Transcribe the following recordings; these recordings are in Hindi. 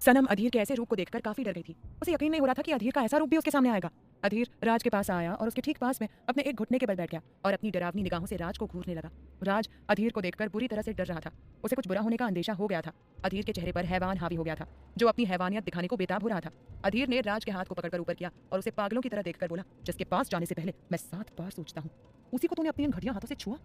सनम अधीर के ऐसे रूप को देखकर काफी डर गई थी। उसे यकीन नहीं हो रहा था कि अधीर का ऐसा रूप भी उसके सामने आएगा। अधीर राज के पास आया और उसके ठीक पास में अपने एक घुटने के बल बैठ गया और अपनी डरावनी निगाहों से राज को घूरने लगा। राज अधीर को देखकर बुरी तरह से डर रहा था। उसे कुछ बुरा होने का अंदेशा हो गया था। अधीर के चेहरे पर हैवान हावी हो गया था, जो अपनी हैवानियत दिखाने को बेताब हो रहा था। अधीर ने राज के हाथ को पकड़कर ऊपर किया और उसे पागलों की तरह देखकर बोला, जिसके पास जाने से पहले मैं 7 बार सोचता हूँ। उसी को तूने अपने इन घटिया हाथों से छुआ,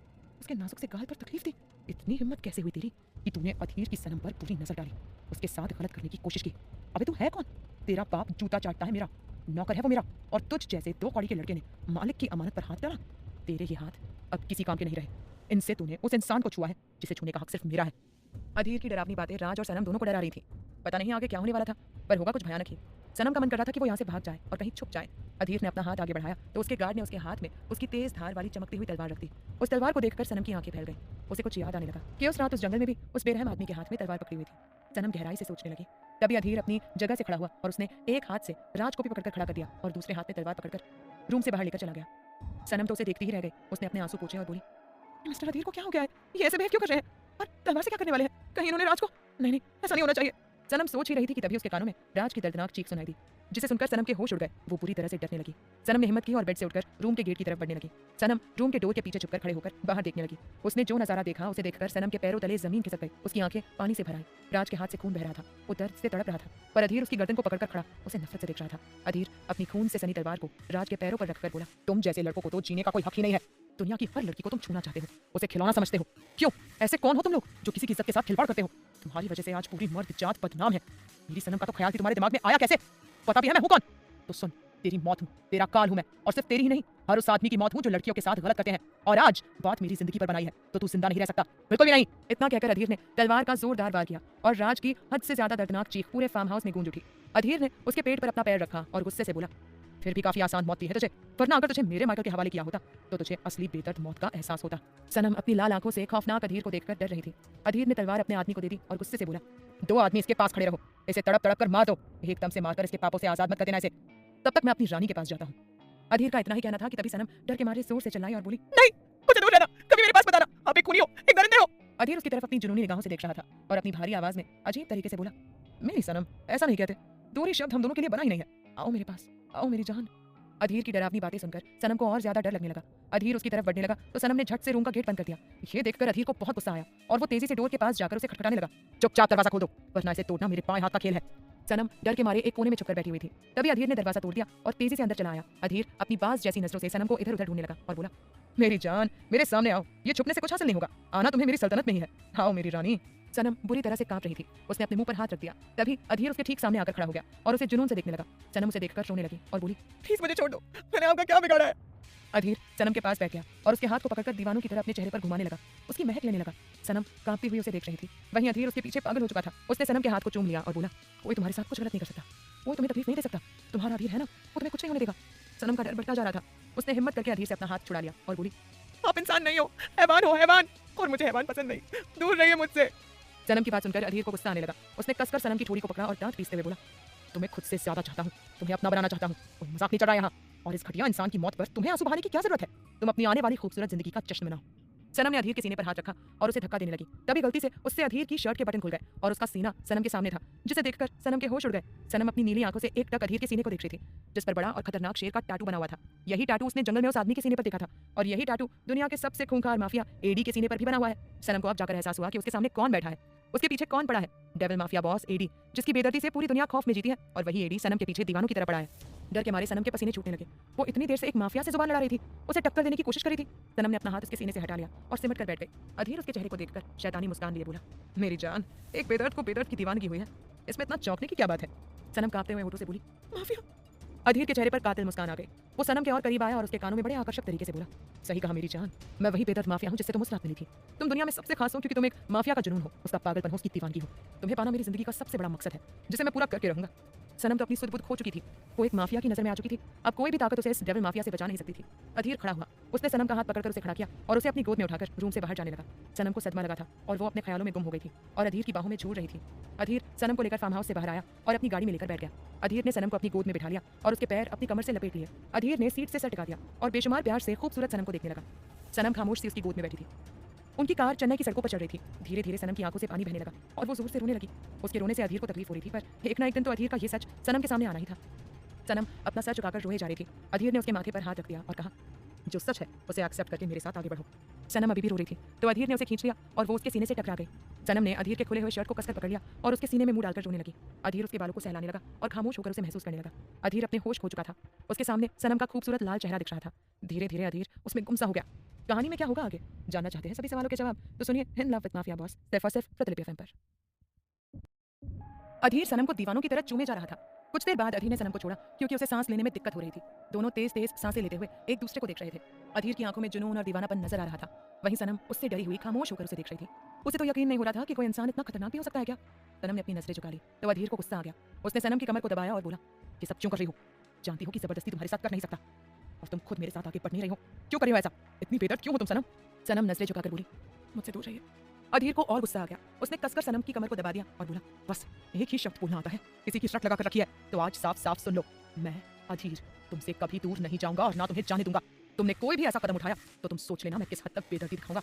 उसके नाजुक से गाल पर तकलीफ दी। इतनी हिम्मत कैसे हुई तेरी कि तूने अधीर की सनम पर पूरी नजर डाली, उसके साथ गलत करने की कोशिश की। अबे तू है कौन? तेरा बाप जूता चाटता है मेरा, नौकर है वो मेरा, और तुझ जैसे 2 कौड़ी के लड़के ने मालिक की अमानत पर हाथ डाला। तेरे ये हाथ अब किसी काम के नहीं रहे। इनसे तूने उस इंसान को छुआ है जिसे छूने का हक सिर्फ मेरा है। अधीर की डरावनी बातें राज और सनम दोनों को डरा रही थी। पता नहीं आगे क्या होने वाला था, पर होगा कुछ भयानक ही। सनम का मन कर रहा था कि वो यहाँ से भाग जाए और कहीं छुप जाए। अधीर ने अपना हाथ आगे बढ़ाया तो उसके गार्ड ने उसके हाथ में उसकी तेज धार वाली चमकती हुई तलवार रख दी। उस तलवार को देखकर सनम की आंखें फैल गईं। उसे कुछ याद आने लगा कि उस रात उस जंगल में भी उस बेरहम आदमी के हाथ में तलवार पकड़ी हुई थी। सनम गहराई से सोचने लगी। तभी अधीर अपनी जगह से खड़ा हुआ और उसने एक हाथ से राज को भी पकड़कर खड़ा कर दिया और दूसरे हाथ में तलवार पकड़कर रूम से बाहर लेकर चला गया। सनम तो उसे देखती ही रह गई। उसने अपने आंसू पोंछे और बोली, मिस्टर अधीर को क्या हो गया है? ये ऐसे बिहेव क्यों कर रहे हैं? और तलवार से क्या करने वाले हैं? कहीं इन्होंने राज को? नहीं नहीं, ऐसा नहीं होना चाहिए। सनम सोच ही रही थी कि तभी उसके कानों में राज की दर्दनाक चीख सुनाई दी, जिसे सुनकर सनम के होश उड़ गए। वो पूरी तरह से डरने लगी। सनम ने हिम्मत की और बेड से उठकर रूम के गेट की तरफ बढ़ने लगी। सनम रूम के डोर के पीछे छुपकर खड़े होकर बाहर देखने लगी। उसने जो नजारा देखा उसे देखकर सनम के पैरों तले जमीन खिसक गई। उसकी आंखें पानी से भर आई। राज के हाथ से खून बह रहा था। वो दर्द से तड़प रहा था, पर अधीर उसकी गर्दन को पकड़कर खड़ा उसे नफरत से देख रहा था। अधीर अपनी खून से सनी तलवार को राज के पैरों पर रखकर बोला, तुम जैसे लड़कों को तो जीने का कोई हक ही नहीं है। दुनिया की हर लड़की को तुम छूना चाहते हो, उसे खिलौना समझते हो। क्यों? ऐसे कौन हो तुम लोग जो किसी की इज्जत के साथ खिलवाड़ करते हो? तुम्हारी वजह से आज पूरी मर्द जात बदनाम है। मेरी सनम का तो ख्याल तुम्हारे दिमाग में आया कैसे? पता भी है मैं हूं कौन? तो सुन, तेरी मौत हूं, तेरा काल हूं मैं, और सिर्फ तेरी ही नहीं, हर उस आदमी की मौत हूं जो लड़कियों के साथ गलत करते हैं। और आज बात मेरी जिंदगी पर बनाई है तो तू जिंदा नहीं रह सकता, बिल्कुल भी नहीं। इतना कहकर अधीर ने तलवार का जोरदार वार किया और राज की हद से ज्यादा दर्दनाक चीख पूरे फार्म हाउस में गूंज उठी। अधीर ने उसके पेट पर अपना पैर रखा और गुस्से से बोला, फिर भी काफी आसान मौत दी है तुझे, वरना अगर तुझे मेरे माइकल के हवाले किया होता तो तुझे असली बेदर्द मौत का एहसास होता। सनम अपनी लाल आंखों से खौफनाक अधीर को देखकर डर रही थी। अधीर ने तलवार अपने आदमी को दे दी और गुस्से से बोला, 2 आदमी इसके पास खड़े रहो, इसे तड़प तड़प कर मार दो, एकदम से मारकर इसके पापों से आजाद मत कर देना इसे, तब तक मैं अपनी रानी के पास जाता हूँ। अधीर का इतना ही कहना था कि तभी सनम डर के मारे जोर से चिल्लाई और बोली, नहीं, मुझे दूर रहना, कभी मेरे पास मत आना, आप एक खूनी हो, एक दरिंदे हो। अधीर उसकी तरफ अपनी जुनूनी निगाहों से देख रहा था और अपनी भारी आवाज में अजीब तरीके से बोला, मेरी सनम, ऐसा नहीं कहते, दूरी शब्द हम दोनों के लिए बना ही नहीं है, आओ मेरे पास, आओ मेरी जान। अधीर की डरावनी बातें सुनकर सनम को और ज्यादा डर लगने लगा। अधीर उसकी तरफ बढ़ने लगा तो सनम ने झट से रूम का गेट बंद कर दिया। ये देखकर अधीर को बहुत गुस्सा आया और वो तेजी से डोर के पास जाकर उसे खटखटाने लगा, चुपचाप दरवाजा खोल दो, वरना इसे तोड़ना मेरे बाएं हाथ का खेल है। सनम डर के मारे एक कोने में छुपकर बैठी हुई थी। तभी अधीर ने दरवाजा तोड़ दिया और तेजी से अंदर चला आया। अधीर अपनी बाज जैसी नजरों से सनम को इधर उधर ढूंढने लगा और बोला, मेरी जान, मेरे सामने आओ, ये छुपने से कुछ हासिल नहीं होगा, आना तुम्हें मेरी सल्तनत में ही है, आओ मेरी रानी। सनम बुरी तरह से कांप रही थी। उसने अपने मुंह पर हाथ रख दिया। तभी अधीर उसके ठीक सामने आकर खड़ा हो गया और उसे जुनून से देखने लगा। सनम उसे देखकर रोने लगी और बोली, प्लीज मुझे छोड़ दो, मैंने आपका क्या बिगाड़ा है? अधीर सनम के पास बैठ गया और उसके हाथ को पकड़कर दीवानों की तरह अपने चेहरे पर घुमाने लगा, उसकी महक लेने लगा। सनम कांपती हुई उसे देख रही थी। वहीं अधीर उसके पीछे पागल हो चुका था। उसने सनम के हाथ को चूम लिया और बोला, कोई तुम्हारे साथ कुछ गलत नहीं कर सकता, कोई तुम्हें तकलीफ नहीं दे सकता, तुम्हारा अधीर है ना, वो तुम्हें कुछ नहीं होने देगा। सनम का डर बढ़ता जा रहा था। उसने हिम्मत करके अधीर से अपना हाथ छुड़ा लिया और बोली, आप इंसान नहीं हो, हैवान हो, हैवान, और मुझे हैवान पसंद नहीं, दूर रहिए मुझसे। सनम की बात सुनकर अधीर को गुस्सा आने लगा। उसने कसकर सनम की ठोड़ी को पकड़ा और दांत पीसते हुए बोला, तुम्हें खुद से ज्यादा चाहता हूँ, तुम्हें अपना बनाना चाहता हूँ, कोई मजाक नहीं चल रहा यहाँ, और इस घटिया इंसान की मौत पर तुम्हें आंसू बहाने की क्या जरूरत है? तुम अपनी आने वाली खूबसूरत जिंदगी का जश्न मनाओ। सनम ने अधीर के सीने पर हाथ रखा और उसे धक्का देने लगी। तभी गलती से उससे अधीर की शर्ट के बटन खुल गए और उसका सीना सनम के सामने था, जिसे देखकर सनम के होश उड़ गए। सनम अपनी नीली आंखों से एकटक अधीर के सीने को देख रही थी, जिस पर बड़ा और खतरनाक शेर का टाटू बना हुआ था। यही टाटू उसने जंगल में उस आदमी के सीने पर देखा था और यही टाटू दुनिया के सबसे खूंखार माफिया एडी के सीने पर भी बना हुआ है। सनम को अब जाकर एहसास हुआ कि उसके सामने कौन बैठा है, उसके पीछे कौन पड़ा है। डेविल माफिया बॉस एडी, जिसकी बेदर्दी से पूरी दुनिया खौफ में जीती है, और वही एडी सनम के पीछे दीवानों की तरह पड़ा है। डर के मारे सनम के पसीने छूटने लगे। वो इतनी देर से एक माफिया से जुबान लड़ा रही थी, उसे टक्कर देने की कोशिश कर रही थी। सनम ने अपना हाथ उसके सीने से हटा लिया और सिमट कर बैठ गई। अधीर उसके चेहरे को देखकर शैतानी मुस्कान लिए बोला, मेरी जान, एक बेदर्द को बेदर्द की दीवानगी हुई है, इसमें इतना चौंकने की क्या बात है? सनम कांपते हुए होठों से बोली, माफिया। अधीर के चेहरे पर कातिल मुस्कान आ गई। वो सनम के और करीब आया और उसके कानों में बड़े आकर्षक तरीके से बोला, सही कहा मेरी जान, मैं वही बेदर्द माफिया हूँ जिससे तुम उस रात मिली थी। तुम दुनिया में सबसे खास हो क्योंकि तुम एक माफिया का जुनून हो, उसका पागलपन हो, उसकी दीवानगी हो। तुम्हें पाना मेरी जिंदगी का सबसे बड़ा मकसद है, जिसे मैं पूरा करके रहूंगा। सनम तो अपनी सुध बुध खो चुकी थी, वो एक माफिया की नजर में आ चुकी थी। अब कोई भी ताकत उसे इस डेविल माफिया से बचा नहीं सकती थी। अधीर खड़ा हुआ, उसने सनम का हाथ पकड़कर उसे खड़ा किया और उसे अपनी गोद में उठाकर रूम से बाहर जाने लगा। सनम को सदमा लगा था और वो अपने ख्यालों में गुम हो गई थी और अधीर की बाहों में झूल रही थी। अधीर सनम को लेकर फार्म हाउस से बाहर आया और अपनी गाड़ी में लेकर बैठ गया। अधीर ने सनम को अपनी गोद में बिठा लिया और उसके पैर अपनी कमर से लपेट लिए। अधीर ने सीट से सर टिका दिया और बेशुमार प्यार से खूबसूरत सनम को देखने लगा। सनम खामोश सी उसकी गोद में बैठी थी। उनकी कार चेन्नई की सड़कों पर चल रही थी। धीरे धीरे सनम की आंखों से पानी बहने लगा और वो जोर से रोने लगी। उसके रोने से अधीर को तकलीफ हो रही थी, पर एक ना एक दिन तो अधीर का ये सच सनम के सामने आना ही था। सनम अपना सर झुकाकर रोए जा रही थी। अधीर ने उसके माथे पर हाथ रख दिया और कहा, जो सच है उसे एक्सेप्ट करके मेरे साथ आगे बढ़ो। सनम अभी भी रो रही थी तो अधीर ने उसे खींच लिया और वो उसके सीने से टकरा गई। सनम ने अधीर के खुले हुए शर्ट को कसकर पकड़ लिया और उसके सीने में मुंह डालकर रोने लगी। अधीर उसके बालों को सहलाने लगा और खामोश होकर उसे महसूस करने लगा। अधीर अपने होश खो चुका था। उसके सामने सनम का खूबसूरत लाल चेहरा दिख रहा था। धीरे धीरे अधीर उसमें गुमसा हो गया। कहानी में क्या होगा आगे जानना चाहते हैं सभी सवालों के जवाब, तो सुनिए in love with mafia boss सिर्फ और सिर्फ प्रतिलिपि एफएम पर। अधीर सनम को दीवानों की तरह चूमे जा रहा था। कुछ देर बाद अधीर ने सनम को छोड़ा क्योंकि उसे सांस लेने में दिक्कत हो रही थी। दोनों तेज तेज सांसें लेते हुए एक दूसरे को देख रहे थे। अधीर की आंखों में जुनून और दीवानापन नजर आ रहा था। वहीं सनम उससे डरी हुई खामोश होकर उसे देख रही थी। उसे तो यकीन नहीं हो रहा था कि कोई इंसान इतना खतरनाक भी हो सकता है क्या। सनम ने अपनी नजरें झुका ली तो अधीर को गुस्सा आ गया। उसने सनम की कमर को दबाया और बोला, ये सब क्यों कर रही हो? जानती हो कि जबरदस्ती तुम्हारे साथ कर नहीं सकता और तुम खुद मेरे साथ आगे बढ़ नहीं रही हो। क्यों कर रही हो ऐसा? इतनी बेदर्द क्यों हो तुम सनम? सनम नजरें झुकाकर बोली, मुझसे दूर रहिए। अधीर को और गुस्सा आ गया। उसने कसकर सनम की कमर को दबा दिया और बोला, बस एक ही शब्द बोलना आता है, किसी की शर्त लगाकर रखी है तो आज साफ साफ सुन लो, मैं अधीर तुमसे कभी दूर नहीं जाऊंगा और ना तुम्हें जाने दूंगा। तुमने कोई भी ऐसा कदम उठाया तो तुम सोच लेना मैं किस हद तक बेदर्दी दिखाऊंगा।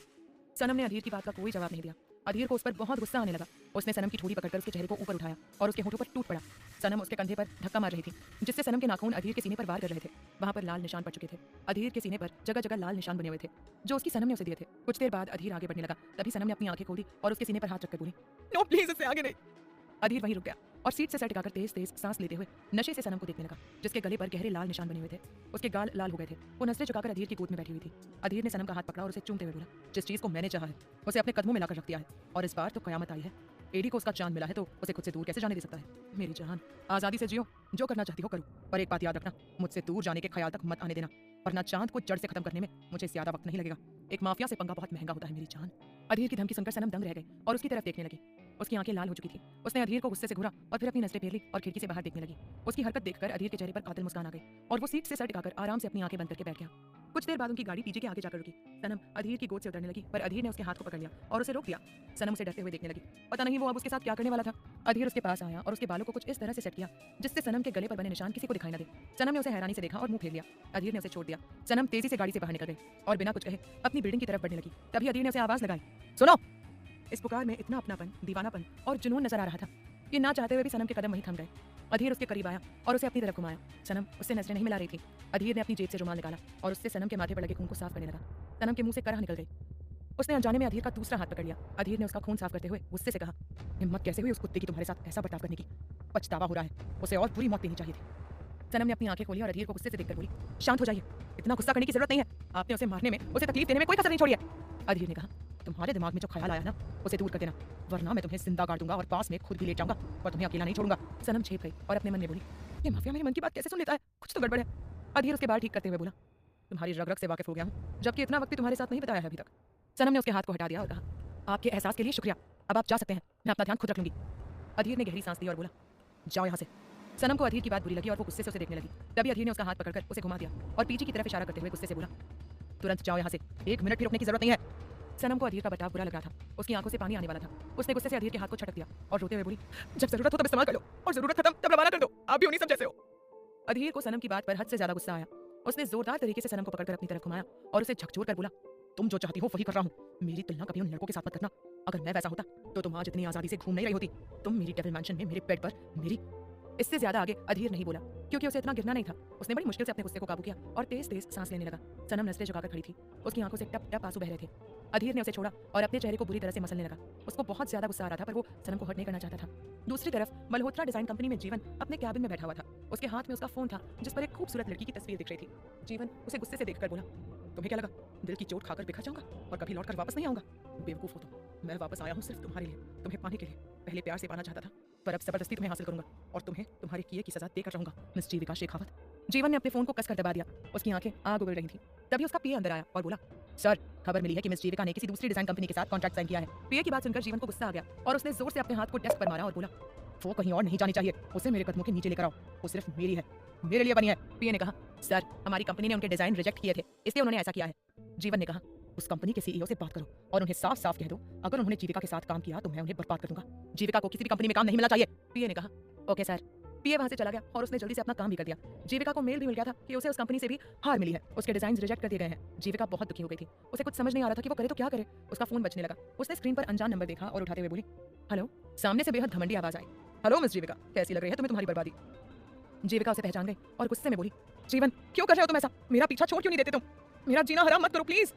सनम ने अधीर की बात का कोई जवाब नहीं दिया। अधीर को उस पर बहुत गुस्सा आने लगा। उसने सनम की ठोड़ी पकड़कर उसके चेहरे को ऊपर उठाया और उसके होठों पर टूट पड़ा। सनम उसके कंधे पर धक्का मार रही थी जिससे सनम के नाखून अधीर के सीने पर वार कर रहे थे। वहां पर लाल निशान पड़ चुके थे। अधीर के सीने पर जगह जगह लाल निशान बने हुए थे जो उसकी सनम ने उसे दिए थे। कुछ देर बाद अधीर आगे बढ़ने लगा। तभी सनम ने अपनी आंखें खोली और उसके सीने पर हाथ रखकर बोली, नो प्लीज इससे आगे नहीं। अधीर वहीं रुक गया और सीट से सर टिकाकर तेज तेज सांस लेते हुए नशे से सनम को देखने लगा जिसके गले पर गहरे लाल निशान बने हुए थे। उसके गाल लाल हो गए थे। वो नजरें झुकाकर अधीर की गोद में बैठी हुई थी। अधीर ने सनम का हाथ पकड़ा और उसे चूमते हुए बोला, जिस चीज को मैंने चाहा है उसे अपने कदमों में लाकर रख दिया है और इस बार तो कयामत आई है। एडी को उसका चांद मिला है तो उसे खुद से दूर कैसे जाने दे सकता है? मेरी जान, आजादी से जियो, जो करना चाहती हो करो, पर एक बात याद रखना, मुझसे दूर जाने के ख्याल तक मत आने देना, वरना चांद को जड़ से खत्म करने में मुझे ज्यादा वक्त नहीं लगेगा। एक माफिया से पंगा बहुत महंगा होता है मेरी जान। अधीर की धमकी सुनकर सनम दंग रह गई और उसकी तरफ देखने लगी। उसकी आंखें लाल हो चुकी थी। उसने अधीर को गुस्से से घूरा और फिर अपनी नजरें फेर ली और खिड़की से बाहर देखने लगी। उसकी हरकत देखकर अधीर के चेहरे पर कातिल मुस्कान आ गई और वो सीट से सर टिकाकर आराम से अपनी आंखें बंद करके बैठ गया। कुछ देर बाद उनकी गाड़ी पीछे के आगे जाकर रुकी। सनम अधीर की गोद से उतरने लगी पर अधीर ने उसके हाथ को पकड़ लिया और उसे रोक दिया। सनम उसे डरते हुए देखने लगी। पता नहीं वो अब उसके साथ क्या करने वाला था। अधीर उसके पास आया और उसके बालों को कुछ इस तरह से सेट किया जिससे सनम के गले पर बने निशान किसी को दिखाई न दे। सनम ने उसे हैरानी से देखा और मुंह फेर लिया। अधीर ने उसे छोड़ दिया। सनम तेजी से गाड़ी से बाहर निकल गई और बिना कुछ कहे अपनी बिल्डिंग की तरफ बढ़ने लगी। तभी अधीर ने उसे आवाज लगाई, सुनो। इस पुकार में इतना अपनापन, दीवानापन और जुनून नजर आ रहा था कि ना चाहते हुए भी सनम के कदम वहीं थम गए। अधीर उसके करीब आया और उसे अपनी तरफ घुमाया। सनम उससे नजरें नहीं मिला रही थी। अधीर ने अपनी जेब से रुमाल निकाला और उससे सनम के माथे पर लगे खून को साफ करने लगा। सनम के मुंह से कराह निकल गई। उसने अनजाने में अधीर का दूसरा हाथ पकड़ लिया। अधीर ने उसका खून साफ करते हुए गुस्से से कहा, हिम्मत कैसे हुई उस कुत्ते की तुम्हारे साथ ऐसा बर्ताव करने की? पछतावा हो रहा है, उसे और बुरी मौत देनी चाहिए थी। सनम ने अपनी आंखें खोली और अधीर को गुस्से से देखकर बोली, शांत हो जाइए, इतना गुस्सा करने की जरूरत नहीं है। आपने उसे मारने में, उसे तकलीफ देने में कोई कसर नहीं छोड़ी है। अधीर ने कहा, तुम्हारे दिमाग में जो ख्याल आया ना उसे दूर कर देना, वरना मैं तुम्हें जिंदा गाड़ दूंगा और पास में खुद भी ले जाऊंगा और तुम्हें अकेला नहीं छोड़ूंगा। सनम छेप गई और अपने मन में बोली, ये माफिया मेरे मन की बात कैसे सुन लेता है? कुछ तो गड़बड़ है। अधीर उसके बाल ठीक करते हुए बोला, तुम्हारी रग रग से वाकिफ हो गया हूँ, जबकि इतना वक्त भी तुम्हारे साथ नहीं बताया है अभी तक। सनम ने उसके हाथ को हटा दिया और कहा, आपके एहसास के लिए शुक्रिया, अब आप जा सकते हैं, मैं अपना ध्यान खुद रख लूंगी। अधीर ने गहरी सांस ली और बोला, जाओ यहाँ से। सनम को अधीर की बात बुरी लगी और वो गुस्से से उसे देखने लगी। तभी अधीर ने उसका हाथ पकड़कर उसे घुमा दिया और पीछे की तरफ इशारा करते हुए गुस्से से बोला, तुरंत जाओ यहाँ से, 1 मिनट भी रुकने की जरूरत नहीं है। सनम को अधीर का बर्ताव बुरा लग रहा था। उसकी आंखों से पानी आने वाला था। उसने गुस्से से अधीर के हाथ को छटक दिया और रोते हुए बोली, जब जरूरत हो तब इस्तेमाल कर लो और जरूरत खत्म तब रवाना कर दो, आप भी उन्हीं सब जैसे हो। अधीर को सनम की बात पर हद से ज्यादा गुस्सा आया। उसने जोरदार तरीके से सनम को पकड़कर अपनी तरफ घुमाया और उसे झकझोर कर बोला, तुम जो चाहती हो वही कर रहा हूँ, मेरी तुलना कभी उन लड़कों के साथ मत करना। अगर मैं वैसा होता तो तुम आज इतनी आजादी से घूम नहीं रही होती। तुम मेरी डेविल मैंशन में मेरे बेड पर मेरी। इससे ज्यादा आगे अधीर नहीं बोला क्योंकि उसे इतना गिरना नहीं था। उसने बड़ी मुश्किल से अपने गुस्से को काबू किया और तेज तेज सांस लेने लगा। सनम नजरें झुकाकर खड़ी थी। उसकी आंखों से टप टप आंसू बह रहे थे। अधीर ने उसे छोड़ा और अपने चेहरे को बुरी तरह से मसलने लगा। उसको बहुत ज्यादा गुस्सा आ रहा था पर वो सनम को हर्ट नहीं करना चाहता था। दूसरी तरफ मल्होत्रा डिजाइन कंपनी में जीवन अपने कैबिन में बैठा हुआ था। उसके हाथ में उसका फोन था जिस पर एक खूबसूरत लड़की की तस्वीर दिख रही थी। जीवन उसे गुस्से से देखकर बोला, तुम्हें क्या लगा दिल की चोट खाकर बिखर जाऊंगा और कभी लौटकर वापस नहीं आऊंगा? बेवकूफ हो तुम, मैं वापस आया हूँ सिर्फ तुम्हारे लिए, तुम्हें पाने के लिए। पहले प्यार से पाना चाहता था पर अब जबरदस्ती तुम्हें हासिल करूंगा और तुम्हें तुम्हारे किए की सजा देकर रहूंगा, मिस जीविका शेखावत। जीवन ने अपने फोन को कसकर दबा दिया। उसकी आंखें आग उगल रही थी। तभी उसका पीए अंदर आया और बोला, सर खबर मिली है कि मिस जीविका ने किसी दूसरी डिजाइन कंपनी के साथ कॉन्ट्रैक्ट साइन किया है। पीए की बात सुनकर जीवन को गुस्सा आ गया और उसने जोर से अपने हाथ को डेस्क पर मारा और बोला, वो कहीं और नहीं जानी चाहिए, उसे मेरे कदमों के नीचे लेकर आओ, वो सिर्फ मेरी है, मेरे लिए बनी है। पीए ने कहा, सर हमारी कंपनी ने उनके डिजाइन रिजेक्ट किए थे इसलिए उन्होंने ऐसा किया है। जीवन ने कहा, उस कंपनी के सीईओ से बात करो और उन्हें साफ साफ कह दो अगर उन्होंने जीविका के साथ काम किया तो मैं उन्हें बर्बाद कर दूंगा। जीविका को किसी भी कंपनी में काम नहीं मिलना चाहिए। पीए ने कहा, ओके सर। पीए वहां से चला गया और उसने जल्दी से अपना काम भी कर दिया। जीविका को मेल भी मिल गया था कि उसे उस कंपनी से भी हार मिली है, उसके डिजाइन रिजेक्ट कर दिए गए हैं। जीविका बहुत दुखी हो गई थी, उसे कुछ समझ नहीं आ रहा था कि वो करे तो क्या करे। उसका फोन बजने लगा, उसने स्क्रीन पर अनजान नंबर देखा और उठाते हुए बोली हेलो। सामने से बेहद घमंडी आवाज आई, हेलो मिस जीविका, कैसी लग रही है तुम्हें तुम्हारी बर्बादी। जीविका उसे पहचान गई और गुस्से में बोली जीवन क्यों कर रहे हो तुम ऐसा, मेरा पीछा छोड़ क्यों नहीं देते तुम, मेरा जीना हराम मत करो प्लीज।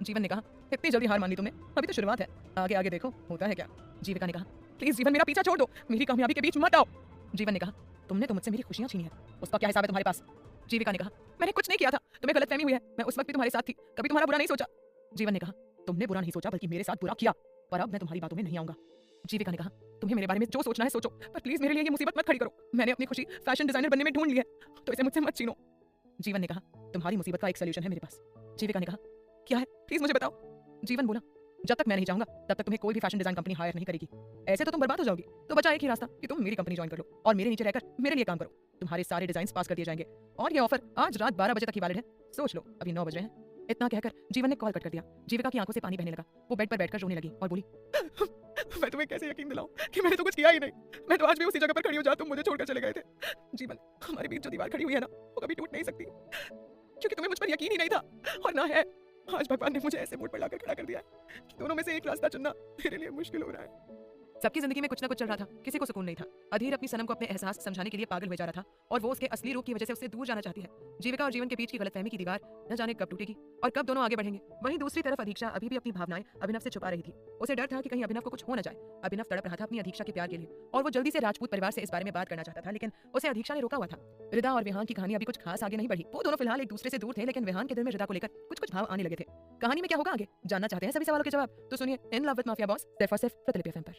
जीवन ने कहा इतनी जल्दी हार मान ली तुमने, अभी तो शुरुआत है, आगे आगे देखो होता है क्या। जीविका ने कहा प्लीज जीवन मेरा पीछा छोड़ दो, मेरी कामयाबी के बीच मत आओ। जीवन ने कहा तुमने तो मुझसे मेरी खुशियां छीनी है, उसका क्या हिसाब है तुम्हारे पास। जीविका ने कहा मैंने कुछ नहीं किया था, तुम्हें गलतफहमी हुई है, मैं उस वक्त भी तुम्हारे साथ थी, कभी तुम्हारा बुरा नहीं सोचा। जीवन ने कहा तुमने बुरा नहीं सोचा बल्कि मेरे साथ बुरा किया, पर अब मैं तुम्हारी बातों में नहीं आऊंगा। जीविका ने कहा तुम्हें मेरे बारे में जो सोचना है सोचो, पर प्लीज मेरे लिए ये मुसीबत मत खड़ी करो, मैंने अपनी खुशी फैशन डिजाइनर बनने में ढूंढ ली है, तो इसे मुझसे मत छीनो। जीवन ने कहा तुम्हारी मुसीबत का एक सोल्यूशन है मेरे पास। जीविका ने कहा क्या है प्लीज मुझे बताओ। जीवन बोला जब तक मैं नहीं चाहूंगा तब तक तुम्हें कोई भी फैशन डिजाइन कंपनी हायर नहीं करेगी, ऐसे तो तुम बर्बाद हो जाओगी, तो बचा एक ही रास्ता कि तुम मेरी कंपनी ज्वाइन कर लो और मेरे नीचे रहकर मेरे लिए काम करो, तुम्हारे सारे डिजाइन पास कर दिए जाएंगे और ये ऑफर आज रात 12 बजे तक ही वैलिड है, सोच लो अभी 9 बज रहे हैं। इतना कहकर जीवन ने कॉल कट कर दिया। जीविका की आंखों से पानी बहने लगा, वो बेड पर बैठकर रोने लगी और बोली मैं तुम्हें कैसे यकीन दिलाऊं कि मैंने तो कुछ किया ही नहीं, मैं तो आज भी उसी जगह पर खड़ी हूं जहां तुम मुझे छोड़कर चले गए थे। जीवन हमारे बीच जो दीवार खड़ी हुई है ना वो कभी टूट नहीं सकती, क्योंकि तुम्हें मुझ पर यकीन ही नहीं था और ना है। आज भगवान ने मुझे ऐसे मूड पर लाकर खड़ा कर दिया है कि दोनों में से एक रास्ता चुनना मेरे लिए मुश्किल हो रहा है। सबकी जिंदगी में कुछ ना कुछ चल रहा था, किसी को सुकून नहीं था। अधीर अपनी सनम को अपने एहसास समझाने के लिए पागल हो जा रहा था और वो उसके असली रूप की वजह से उससे दूर जाना चाहती है। जीविका और जीवन के बीच की गलतफहमी की दीवार न जाने कब टूटेगी और कब दोनों आगे बढ़ेंगे। वहीं दूसरी तरफ अधीक्षा अभी भी अपनी भावनाएं अभिनव से छुपा रही थी। उसे डर था कि कहीं अभिनव को कुछ हो न जाए। अभिनव तड़प रहा था अपनी अधीक्षा के प्यार के लिए और वो जल्दी से राजपूत परिवार से इस बारे में बात करना चाहता था, लेकिन उसे अधीक्षा ने रोका हुआ था। रिदा और विहान की कहानी अभी कुछ खास आगे नहीं बढ़ी, वो दोनों फिलहाल एक दूसरे से दूर थे, लेकिन विहान के दिल में रिदा को लेकर कुछ कुछ भाव आने लगे थे। कहानी में क्या होगा आगे जानना चाहते हैं सभी सवालों के जवाब, तो सुनिए in love with mafia boss सिर्फ और सिर्फ प्रतिलिपि FM पर।